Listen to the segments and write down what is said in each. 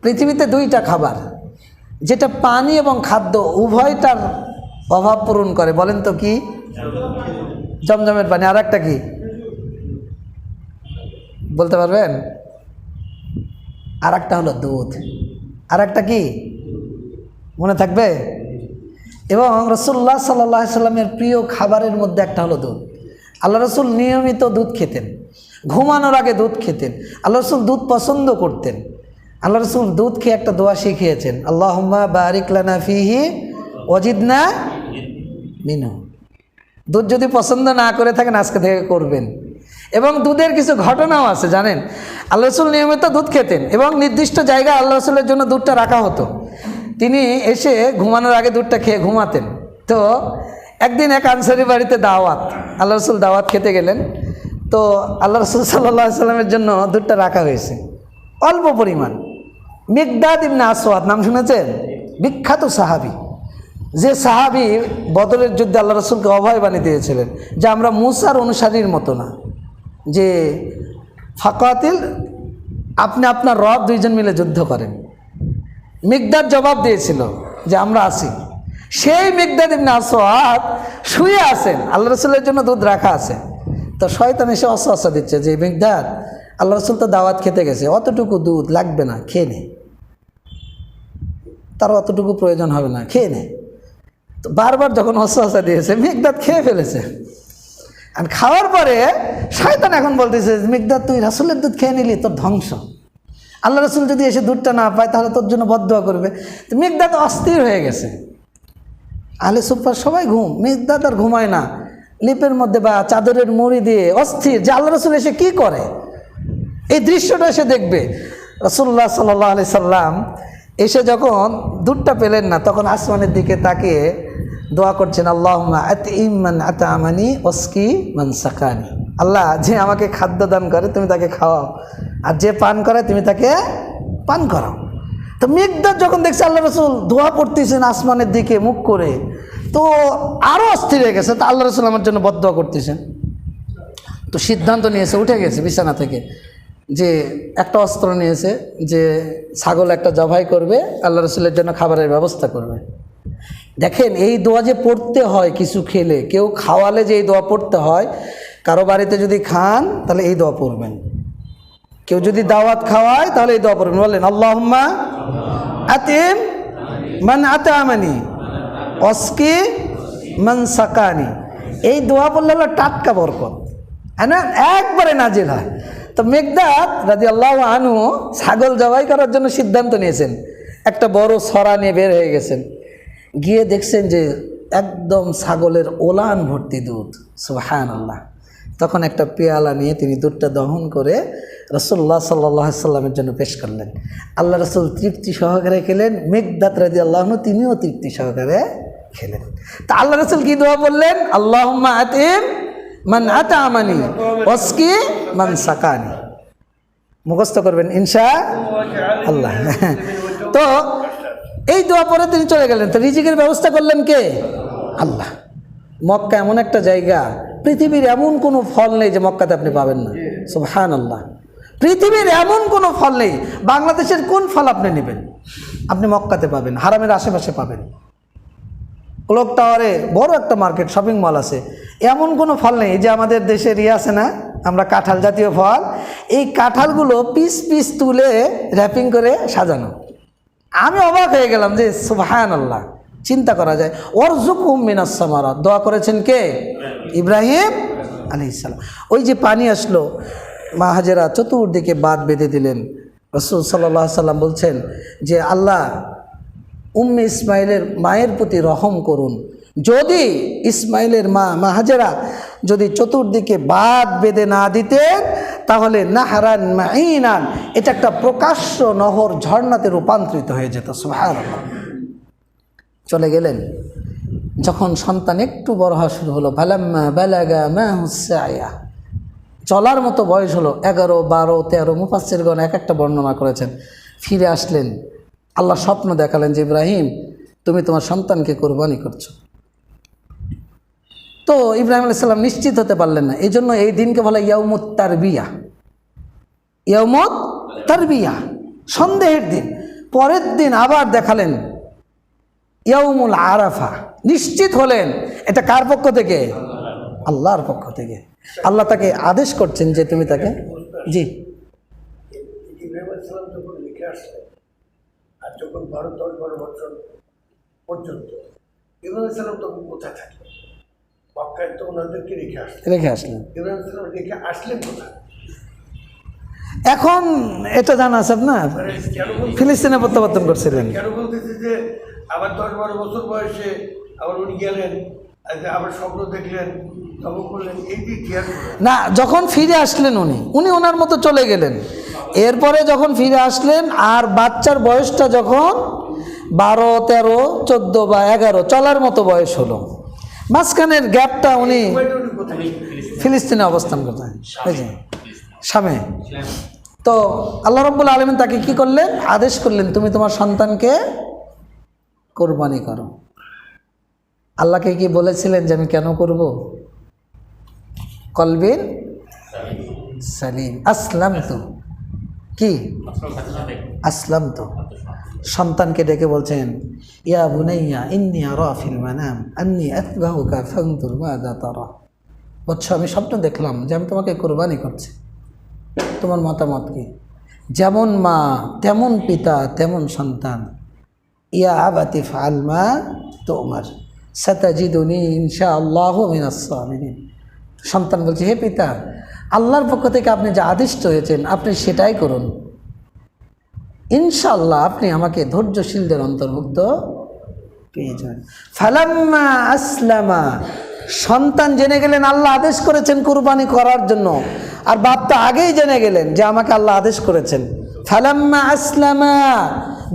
পৃথিবীতে দুইটা খাবার যেটা পানি এবং খাদ্য উভয়টার অভাব পূরণ করে, বলেন তো কি? জমজমের পানি। আর একটা কি বলতে পারবেন? আর একটা হলো দুধ। আর একটা কি মনে থাকবে? এবং রাসূলুল্লাহ সাল্লাল্লাহু আলাইহি সাল্লামের প্রিয় খাবারের মধ্যে একটা হলো দুধ। আল্লাহ রাসূল নিয়মিত দুধ খেতেন, ঘুমানোর আগে দুধ খেতেন। আল্লাহ রাসূল দুধ পছন্দ করতেন। আল্লাহ রাসূল দুধ খেয়ে একটা দোয়া শিখিয়েছেন, আল্লাহুম্মা বারিক লানা ফিহি ওয়াজিদনা মিনহু। দুধ যদি পছন্দ না করে থাকেন আজকে থেকে করবেন। এবং দুধের কিছু ঘটনাও আছে জানেন। আল্লাহ রাসূল নিয়মিত দুধ খেতেন এবং নির্দিষ্ট জায়গায় আল্লাহ রাসূলের জন্য দুধটা রাখা হতো। তিনি এসে ঘুমানোর আগে দুধটা খেয়ে ঘুমাতেন। তো একদিন এক আনসারি বাড়িতে দাওয়াত, আল্লাহ রাসূল দাওয়াত খেতে গেলেন। তো আল্লাহ রাসূল সাল্লাল্লাহু আলাইহি সাল্লামের জন্য দুধটা রাখা হয়েছে অল্প পরিমাণ। মিকদাদ ইবনে আসওয়াদ নাম শুনেছেন? বিখ্যাত সাহাবী, যে সাহাবী বদরের যুদ্ধে আল্লাহ রাসূলকে অভয় বাণী দিয়েছিলেন যে আমরা মুসার অনুসারীর মতো না, যে ফাকাতিল আপনি আপনার রব দুইজন মিলে যুদ্ধ করেন। মিকদাদ জবাব দিয়েছিল যে আমরা আছি। সেই মিকদাদ ইবনে আসওয়াদ শুয়ে আছেন, আল্লাহ রাসূলের জন্য দুধ রাখা আছে। তো শয়তান এসে ওয়াসওয়াসা দিচ্ছে যে মিকদাদ, আল্লাহ রাসূল তো দাওয়াত খেতে গেছে, অতটুকু দুধ লাগবে না, খেয়ে নে, তার অতটুকু প্রয়োজন হবে না, খেয়ে নে। তো বারবার যখন ওয়াসওয়াসা দিয়েছে মিকদাদ খেয়ে ফেলেছে। আর খাওয়ার পরে শয়তান এখন বলতেছে, মিকদাদ তুই রাসূলের দুধ খেয়ে নিলি, তোর ধ্বংস। আল্লাহ রাসূল যদি এসে দুধটা না পায় তাহলে তোর জন্য বদদোয়া করবে। তো মিকদাদ অস্থির হয়ে গেছে। আহলে সুফফার সবাই ঘুম, মিকদাদ আর ঘুমায় না, লিপের মধ্যে বা চাদরের মুড়ি দিয়ে অস্থির যে আল্লাহ রাসূল এসে কি করে, এই দৃশ্যটা এসে দেখবে। রাসূলুল্লাহ সাল্লাল্লাহু আলাইহি সাল্লাম এসে যখন দুধটা পেলেন না, তখন আসমানের দিকে তাকিয়ে দোয়া করছেন, আল্লাহুম্মা আতইম মান আতআমানি ওয়াসকি মান সাকানি। আল্লাহ, যে আমাকে খাদ্য দান করে তুমি তাকে খাওয়াও, আর যে পান করে তুমি তাকে পান করাও। তো মিকদাদ যখন দেখছে আল্লাহ রাসূল দোয়া পড়তেছেন আসমানের দিকে মুখ করে, তো আরও অস্থির হয়ে গেছে। তো আল্লাহ রাসূল আমার জন্য বদদোয়া করতেছেন। তো সিদ্ধান্ত নিয়েছে, উঠে গেছে বিছানা থেকে, যে একটা অস্ত্র নিয়েছে যে ছাগল একটা জবাই করবে, আল্লাহ রাসূলের জন্য খাবারের ব্যবস্থা করবে। দেখেন এই দোয়া যে পড়তে হয়, কিছু খেলে কেউ খাওয়ালে যে এই দোয়া পড়তে হয়, কারো বাড়িতে যদি খান তাহলে এই দোয়া পড়বেন, কেউ যদি দাওয়াত খাওয়ায় তাহলে এই দোয়া পড়বেন। বললেন আল্লাহুম্মা আতিম মান আতামানি ওয়াসকি মান সাকানি। এই দোয়া বললে হলো টাটকা বরকত, হ্যাঁ না, একবারে নাজিল হয়। তো মিকদাদ রাদিয়াল্লাহু আনহু ছাগল জবাই করার জন্য সিদ্ধান্ত নিয়েছেন। একটা বড় ছড়া নিয়ে বের হয়ে গেছেন, গিয়ে দেখছেন যে একদম ছাগলের ওলান ভর্তি দুধ, সুবহানাল্লাহ। তখন একটা পেয়ালা নিয়ে তিনি দুধটা দহন করে রাসূলুল্লাহ সাল্লাল্লাহু আলাইহি সাল্লামের জন্য পেশ করলেন। আল্লাহ রাসূল তৃপ্তি সহকারে খেলেন, মিকদাদ রাদিয়াল্লাহু আনহু তিনিও তৃপ্তি সহকারে খেলেন। তা আল্লাহ রাসূল কি দোয়া বললেন? আল্লাহুম্মা আতিম মান আতআমানি ওয়াসকি মান সাকানি। মুখস্থ করবেন ইনশাআল্লাহ। তো এই দোয়া পরে তিনি চলে গেলেন। তো রিজিকের ব্যবস্থা করলেন কে? আল্লাহ। মক্কা এমন একটা জায়গা, পৃথিবীর এমন কোনো ফল নেই যে মক্কাতে আপনি পাবেন না, সুবহানাল্লাহ। পৃথিবীর এমন কোনো ফল নেই, বাংলাদেশের কোন ফল আপনি নেবেন আপনি মক্কাতে পাবেন, হারামের আশেপাশে পাবেন। ক্লক টাওয়ারে বড় একটা মার্কেট, শপিং মল আছে, এমন কোনো ফল নেই। যে আমাদের দেশের আছে না, আমরা কাঁঠাল জাতীয় ফল, এই কাঁঠালগুলো পিস পিস তুলে র্যাপিং করে সাজানো। আমি অবাক হয়ে গেলাম যে সুবহানাল্লাহ, চিন্তা করা যায়। ওয়ারযুকহুম মিনাস সামারাত, দোয়া করেছেন কে? ইব্রাহিম আলাইহিস সালাম। ওই যে পানি আসলো, মা হাজেরা চতুর্দিকে বাঁধ বেঁধে দিলেন। রাসূল সাল্লাল্লাহু আলাইহি সাল্লাম বলছেন যে আল্লাহ উম্মে ইসমাইলের মায়ের প্রতি রহম করুন। যদি ইসমাইলের মা হাজেরা যদি চতুর্দিকে বাঁধ বেঁধে না দিতেন তাহলে নাহরান মাইনান, এটা একটা প্রকাশ্য নহর, ঝর্ণাতে রূপান্তরিত হয়ে যেত। সুবহানাল্লাহ। চলে গেলেন। যখন সন্তান একটু বড় হওয়া শুরু হলো, ফালাম্মা বালাগা মাহুস সায়া, চলার মতো বয়স হলো, 11, 12, 13 মুফাসসিরগণ এক একটা বর্ণনা করেছেন। ফিরে আসলেন, আল্লাহ স্বপ্ন দেখালেন যে ইব্রাহিম তুমি তোমার সন্তানকে কোরবানি করছো। তো ইব্রাহিম আলাইহিস সালাম নিশ্চিত হতে পারলেন না। এই জন্য এই দিনকে বলা ইয়াউমুত তারবিয়া। ইয়াউমুত তারবিয়া, সন্দেহের দিন। পরের দিন আবার দেখালেন, ইয়াউমুল আরাফা, নিশ্চিত হলেন এটা কার পক্ষ থেকে? আল্লাহর পক্ষ থেকে। আল্লাহ তাকে আদেশ করছেন যে তুমি তাকে, জি, ইব্রাহিম আলাইহিস সালাম যখন লিখে আসলেন আর যখন 10-12 বছর পর্যন্ত ইব্রাহিম আলাইহিস সালাম তখন কোথায় থাকলেন? মক্কায় তো ওনাদেরকে রেখে আসলেন। ইব্রাহিম আলাইহিস সালাম রেখে আসলেন কোথায়? এখন এটা জানা আছে আপনার, ফিলিস্তিনে প্রত্যাবর্তন করছিলেন। কেন বলতেছে যে আবার 10-12 বছর বয়সে আবার উনি গেলেন, আবার স্বপ্ন দেখলেন, তখন করলেন, এই যে না, যখন ফিরে আসলেন উনি ওনার মতো চলে গেলেন। এরপরে যখন ফিরে আসলেন আর বাচ্চার বয়সটা যখন 12, 13, 14 বা 11 চলার মতো বয়স হলো, মাঝখানের গ্যাপটা উনি ফিলিস্তিনে অবস্থান করতেন, শামে। তো আল্লাহ রাব্বুল আলামিন তাকে কি করলেন? আদেশ করলেন, তুমি তোমার সন্তানকে কোরবানি করো। আল্লাহকে কি বলেছিলেন যে আমি কেন করব? কলবিন সালিম, আসলাম তো, কি আসলাম তো। সন্তানকে ডেকে বলছেন, ইয়া বুনাইয়া ইন্নী আরা ফিল মানাম আন্নী আযবাহুকা ফানজুর মাযা তারা। বৎস, আমি স্বপ্ন দেখলাম যে আমি তোমাকে কোরবানি করছি, তোমার মতামত কি? যেমন মা তেমন পিতা তেমন সন্তান। ইয়া আবাতি ফাআল মা তুমার সাতাজিদুনি ইনশাআল্লাহু মিনাস সাবিরিন। সন্তান বলছে, হে পিতা, আল্লাহর পক্ষ থেকে আপনি যে আদিষ্ট হয়েছেন আপনি সেটাই করুন, ইনশাআল্লাহ আপনি আমাকে ধৈর্যশীলদের অন্তর্ভুক্ত পেয়ে যাবেন। ফালাম্মা আসলামা, সন্তান জেনে গেলেন আল্লাহ আদেশ করেছেন কুরবানি করার জন্য, আর বাপ তো আগেই জেনে গেলেন যে আমাকে আল্লাহ আদেশ করেছেন। ফালাম্মা আসলামা,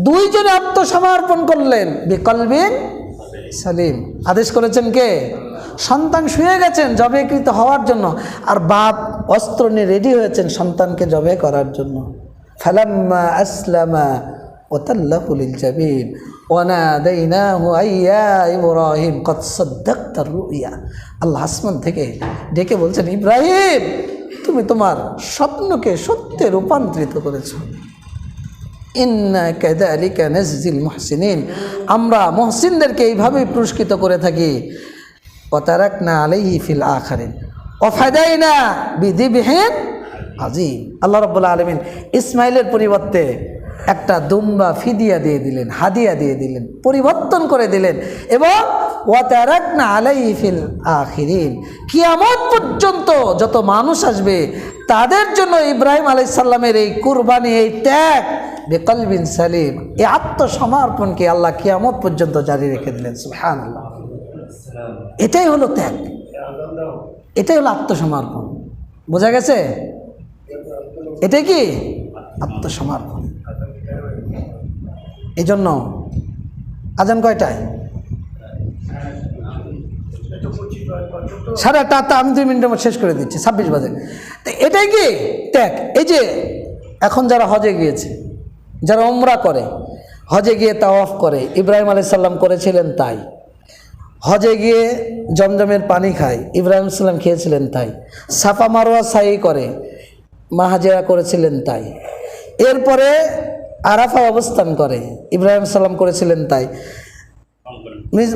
দুইজনে আত্মসমর্পণ করলেন, বিকলবিন সালিম। আদেশ করেছেন কে? সন্তান শুয়ে গেছেন জবেকৃত হওয়ার জন্য, আর বাপ অস্ত্র নিয়ে রেডি হয়েছেন সন্তানকে জবে করার জন্য। ফালাম্মা আসলামা ওয়াতাল্লাহু লিল জাবিন ওয়ানাদাইনাহু আইয়া ইব্রাহিম কদ সাদ্দাকতার রুইয়া। আল্লাহ আসমান থেকে ডেকে বলছেন, ইব্রাহিম, তুমি তোমার স্বপ্নকে সত্যে রূপান্তরিত করেছো। ইন্না কাযালিকা নাজজিল মুহসিনিন, আমরা মুহসিনদেরকে এইভাবেই পুরস্কৃত করে থাকি। ওয়া তারাকনা আলাইহি ফিল আখিরিন ওয়া ফাদাইনা বিযিবহিন আযীম। আল্লাহ রাব্বুল আলামিন ইসমাইলের পরিবর্তে একটা দুম্বা ফিদিয়া দিয়ে দিলেন, হাদিয়া দিয়ে দিলেন, পরিবর্তন করে দিলেন। এবং ওয়া তারাকনা আলাইহি ফিল আখিরিন, কিয়ামত পর্যন্ত যত মানুষ আসবে তাদের জন্য ইব্রাহিম আলাইহিস সালামের এই কুরবানি, এই ত্যাগ, বিকলবিন সালিম, এই আত্মসমর্পণকে আল্লাহ কিয়ামত পর্যন্ত জারি রেখে দিলেন। সুবহানাল্লাহ। এটাই হলো ত্যাগ, এটাই হলো আত্মসমর্পণ। বোঝা গেছে? এটাই কি আত্মসমর্পণ। এই জন্য আজান কয়টায়? 8:30। আমি 2 মিনিটের মধ্যে শেষ করে দিচ্ছি, 26 বাজে। তো এটাই কি ত্যাগ। এই যে এখন যারা হজে গিয়েছে, যারা উমরা করে, হজে গিয়ে তাওয়াফ করে, ইব্রাহিম আলাইহিস সালাম করেছিলেন তাই। হজে গিয়ে জমজমের পানি খায়, ইব্রাহিম আলাইহিস সালাম খেয়েছিলেন তাই। সাফা মারওয়া সাই করে, মা হাজেরা করেছিলেন তাই। এরপরে আরাফায় অবস্থান করে, ইব্রাহিম আলাইহিস সালাম করেছিলেন তাই।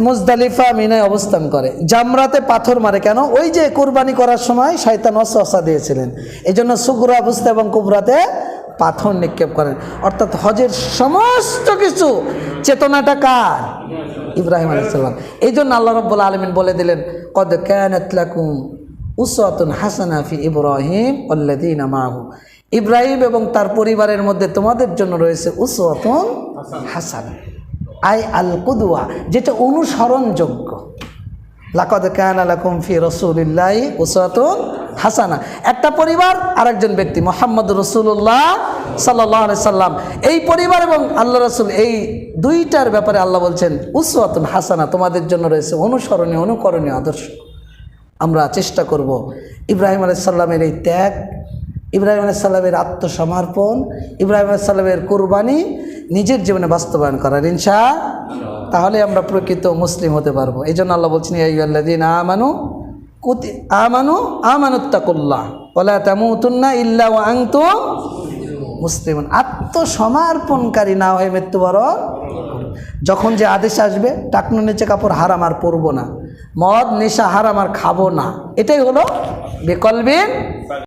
মুজদালিফা মিনায় অবস্থান করে, জামরাতে পাথর মারে। কেন? ওই যে কুরবানি করার সময় শয়তান ওয়াসওয়াসা দিয়েছিলেন, এই জন্য সুগরা বুঝতে এবং কুবরাতে পাথর নিক্ষেপ করেন। অর্থাৎ হজের সমস্ত কিছু চেতনাটা কার? ইব্রাহিম আলাইহিস সালাম। এই জন্য আল্লাহ রাব্বুল আলামিন বলে দিলেন, কদ কানাত লাকুম উসওয়াতুন হাসানা ফি ইব্রাহিম ওয়াল্লাযীনা মাআহু। ইব্রাহিম এবং তার পরিবারের মধ্যে তোমাদের জন্য রয়েছে উসওয়াতুন হাসানা, আই আল কুদওয়া, যেটা অনুসরণযোগ্য। লাকাদ কানা লাকুম ফি রাসূলিল্লাহি উসওয়াতুন হাসানা। একটা পরিবার, আরেকজন ব্যক্তি মুহাম্মদ রাসূলুল্লাহ সাল্লাল্লাহু আলাইহি সাল্লাম, এই পরিবার এবং আল্লাহ রাসূল, এই দুইটার ব্যাপারে আল্লাহ বলছেন উসওয়াতুন হাসানা, তোমাদের জন্য রয়েছে অনুসরণীয়, অনুকরণীয় আদর্শ। আমরা চেষ্টা করব ইব্রাহিম আলাইহিস সালামের এই ত্যাগ, ইব্রাহিম আলাইহিস সালামের আত্মসমর্পণ, ইব্রাহিম আলাইহিস সালামের কুরবানি নিজের জীবনে বাস্তবায়ন করার, ইনশাআল্লাহ। তাহলে আমরা প্রকৃত মুসলিম হতে পারবো। এই জন্য আল্লাহ বলছেন, ইয়া আইয়ুহাল্লাযীনা আমানুত্তাকুল্লাহ ওয়া লা তামুতুন্না ইল্লা ওয়া আনতুম মুসলিমুন, আত্মসমর্পণকারী না হয়ে মৃত্যুবরণ। যখন যে আদেশ আসবে টাকনুর নিচে কাপড় হারাম আর পরবো না, মদ নেশা হারাম আর খাবো না, এটাই হলো বিকলবিন